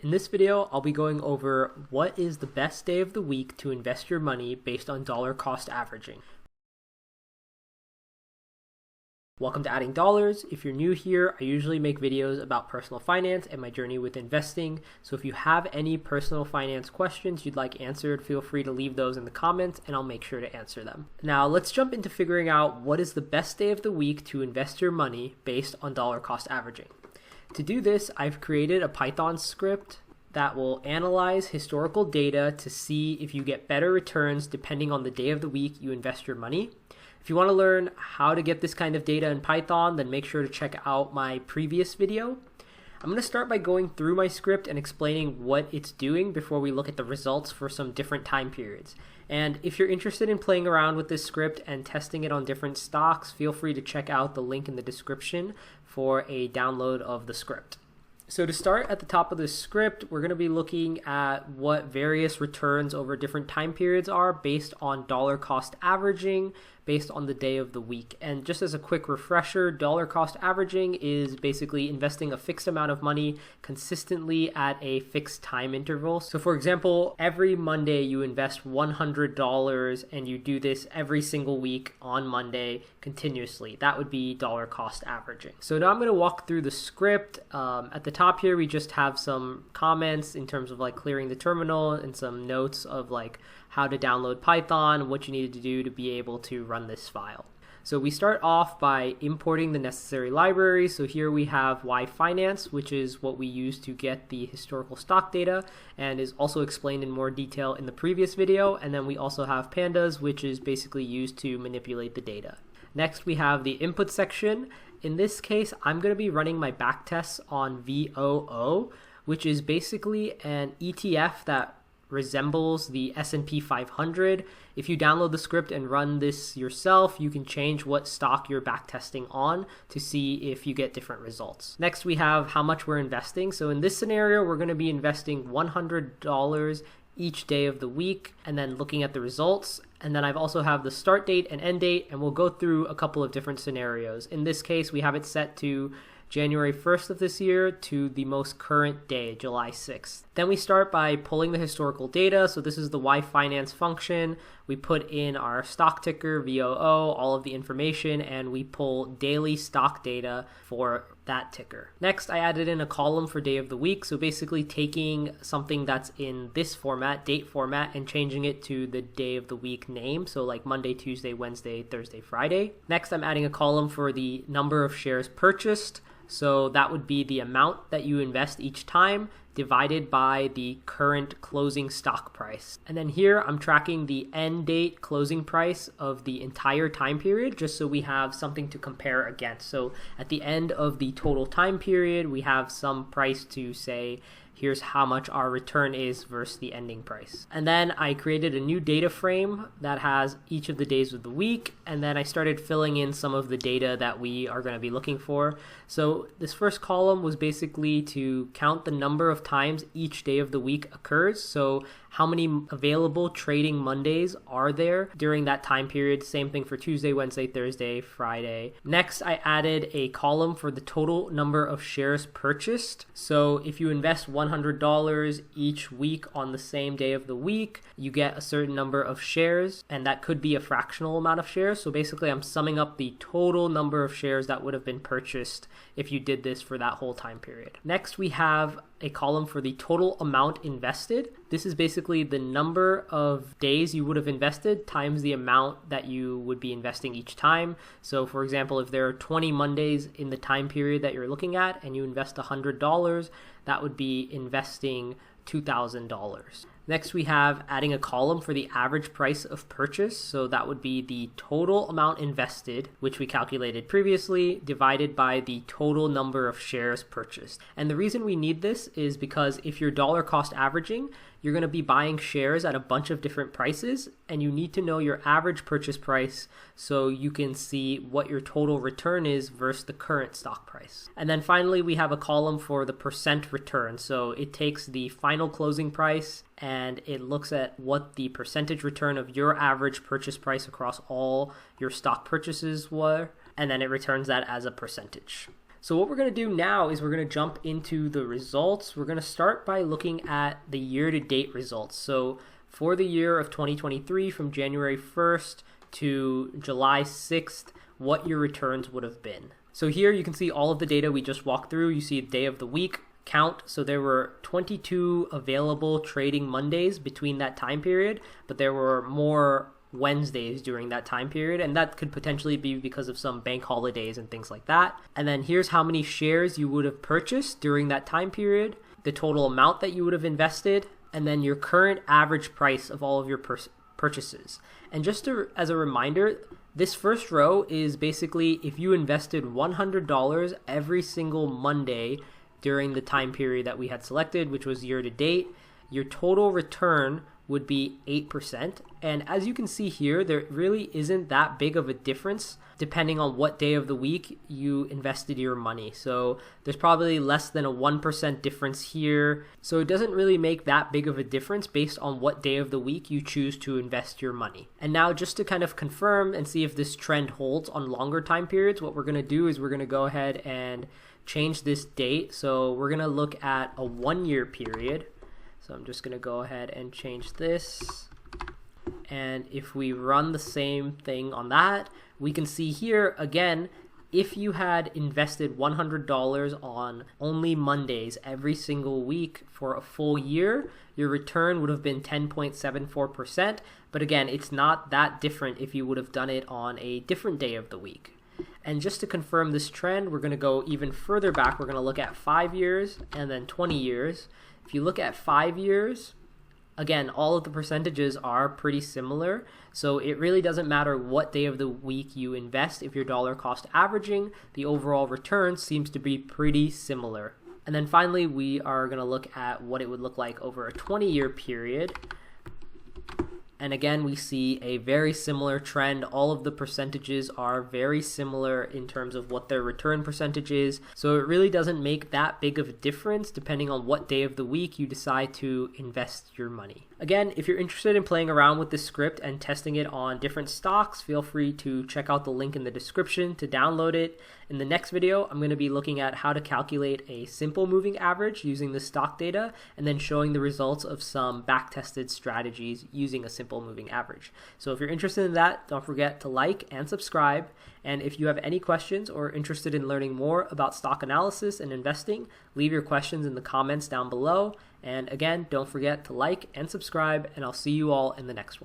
In this video, I'll be going over what is the best day of the week to invest your money based on dollar cost averaging. Welcome to Adding Dollars. If you're new here, I usually make videos about personal finance and my journey with investing. So if you have any personal finance questions you'd like answered, feel free to leave those in the comments and I'll make sure to answer them. Now let's jump into figuring out what is the best day of the week to invest your money based on dollar cost averaging. To do this, I've created a Python script that will analyze historical data to see if you get better returns depending on the day of the week you invest your money. If you want to learn how to get this kind of data in Python, then make sure to check out my previous video. I'm going to start by going through my script and explaining what it's doing before we look at the results for some different time periods. And if you're interested in playing around with this script and testing it on different stocks, feel free to check out the link in the description for a download of the script. So to start at the top of the script, we're going to be looking at what various returns over different time periods are based on dollar cost averaging based on the day of the week. And just as a quick refresher, dollar cost averaging is basically investing a fixed amount of money consistently at a fixed time interval. So for example, every Monday you invest $100 and you do this every single week on Monday continuously. That would be dollar cost averaging. So now I'm going to walk through the script. At the top here, we just have some comments in terms of like clearing the terminal and some notes of like how to download Python, what you needed to do to be able to run this file. So we start off by importing the necessary libraries. So here we have yfinance, which is what we use to get the historical stock data and is also explained in more detail in the previous video. And then we also have pandas, which is basically used to manipulate the data. Next, we have the input section. In this case, I'm going to be running my backtests on VOO, which is basically an ETF that resembles the S&P 500. If you download the script and run this yourself, you can change what stock you're backtesting on to see if you get different results. Next, we have how much we're investing. So in this scenario, we're going to be investing $100 each day of the week and then looking at the results. And then I've also have the start date and end date, and we'll go through a couple of different scenarios. In this case, we have it set to January 1st of this year to the most current day, July 6th. Then we start by pulling the historical data. So this is the yfinance function. We put in our stock ticker, VOO, all of the information, and we pull daily stock data for that ticker. Next, I added in a column for day of the week. So basically taking something that's in this format, date format, and changing it to the day of the week name. So like Monday, Tuesday, Wednesday, Thursday, Friday. Next, I'm adding a column for the number of shares purchased. So that would be the amount that you invest each time divided by the current closing stock price. And then here I'm tracking the end date closing price of the entire time period just so we have something to compare against. So at the end of the total time period, we have some price to say, here's how much our return is versus the ending price. And then I created a new data frame that has each of the days of the week. And then I started filling in some of the data that we are going to be looking for. So this first column was basically to count the number of times each day of the week occurs. So how many available trading Mondays are there during that time period? Same thing for Tuesday, Wednesday, Thursday, Friday. Next, I added a column for the total number of shares purchased. So if you invest $100 each week on the same day of the week, you get a certain number of shares, and that could be a fractional amount of shares. So basically, I'm summing up the total number of shares that would have been purchased if you did this for that whole time period. Next, we have a column for the total amount invested. This is basically the number of days you would have invested times the amount that you would be investing each time. So for example, if there are 20 Mondays in the time period that you're looking at and you invest $100, that would be investing $2,000. Next, we have adding a column for the average price of purchase. So that would be the total amount invested, which we calculated previously, divided by the total number of shares purchased. And the reason we need this is because if you're dollar cost averaging, you're going to be buying shares at a bunch of different prices, and you need to know your average purchase price so you can see what your total return is versus the current stock price. And then finally, we have a column for the percent return. So it takes the final closing price and it looks at what the percentage return of your average purchase price across all your stock purchases were, and then it returns that as a percentage. So what we're going to do now is we're going to jump into the results. We're going to start by looking at the year-to-date results. So for the year of 2023, from January 1st to July 6th, what your returns would have been. So here you can see all of the data we just walked through. You see day of the week count. So there were 22 available trading Mondays between that time period, but there were more Wednesdays during that time period, and that could potentially be because of some bank holidays and things like that. And then here's how many shares you would have purchased during that time period, the total amount that you would have invested, and then your current average price of all of your purchases. And just as a reminder, this first row is basically if you invested $100 every single Monday during the time period that we had selected, which was year to date, your total return would be 8%. And as you can see here, there really isn't that big of a difference depending on what day of the week you invested your money. So there's probably less than a 1% difference here. So it doesn't really make that big of a difference based on what day of the week you choose to invest your money. And now just to kind of confirm and see if this trend holds on longer time periods, what we're going to do is we're going to go ahead and change this date. So we're going to look at a 1-year period. So I'm just going to go ahead and change this. And if we run the same thing on that, we can see here again, if you had invested $100 on only Mondays every single week for a full year, your return would have been 10.74%. But again, it's not that different if you would have done it on a different day of the week. And just to confirm this trend, we're going to go even further back. We're going to look at 5 years and then 20 years. If you look at 5 years, again, all of the percentages are pretty similar. So it really doesn't matter what day of the week you invest. If you're dollar cost averaging, the overall return seems to be pretty similar. And then finally, we are going to look at what it would look like over a 20-year period. And again, we see a very similar trend. All of the percentages are very similar in terms of what their return percentage is. So it really doesn't make that big of a difference depending on what day of the week you decide to invest your money. Again, if you're interested in playing around with this script and testing it on different stocks, feel free to check out the link in the description to download it. In the next video, I'm going to be looking at how to calculate a simple moving average using the stock data and then showing the results of some back-tested strategies using a simple moving average. So if you're interested in that, don't forget to like and subscribe. And if you have any questions or interested in learning more about stock analysis and investing, leave your questions in the comments down below. And again, don't forget to like and subscribe, and I'll see you all in the next one.